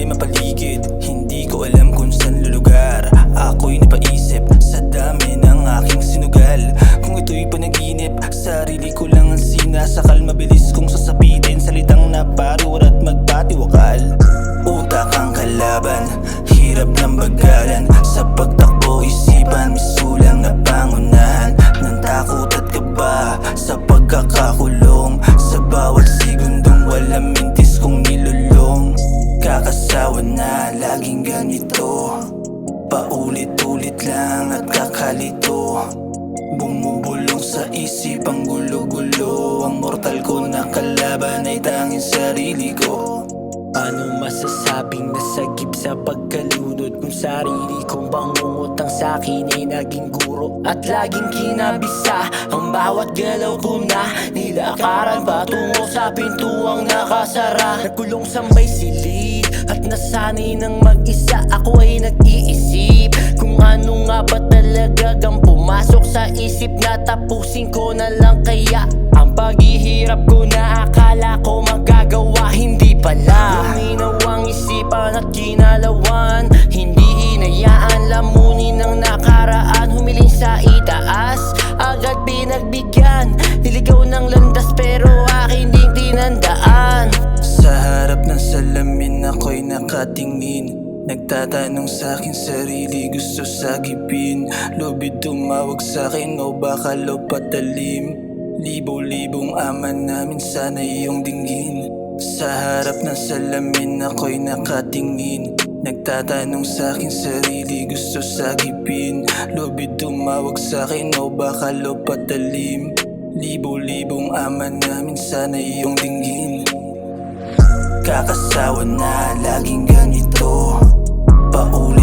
problema paligid, hindi ko alam kung saan lulugar. Ako'y napaisip sa dami ng aking sinugal. Kung ito'y panaginip, sarili ko lang ang sinasakal. Mabilis kong sasapitin, salitang naparur at magpatiwakal. Utak ang kalaban, hirap ng bagalan. Sa pagtakbo isipan, misulang na pangunahan ng takot at kaba sa pagkakakulong. Sa bawat segundong walang mintis kong nilulong. Kakasawa na laging ganito, paulit-ulit lang at kakalito. Bumubulong sa isip ang gulo-gulo. Ang mortal ko na kalaban ay tanging sarili ko. Ano masasabing nasagip sa pagkalunod kung sarili kong bangungutang sa'kin ay naging guro at laging kinabisa ang bawat galaw ko na nilakaran patungo sa pintuang nakasara. Nagkulong sa may silid at nasanay ng mag-isa. Ako ay nag-iisip kung ano nga ba talaga ang pumasok sa isip na tapusin ko na lang kaya ang paghihirap ko na akala ko magagawa, hindi pala. Luminaw ang isipan at ginalawan, hindi hinayaan lamunin ng nakaraan. Humiling sa itaas, agad pinagbigyan, niligaw ng landas pero akin ding tinandaan. Sa harap ng salamin ako'y nakatingin, nagtatanong sa'king sarili, gusto sagipin. Lubid tumawag sa'kin o baka lo patalim. Libo-libong aman namin sana iyong dinggin. Sa harap ng salamin ako'y nakatingin, nagtatanong sa'king sarili, gusto sagipin. Lubid tumawag sa'kin o baka lo patalim. Libo-libong aman namin sana iyong dinggin. Kakasawa na laging ganito, paulit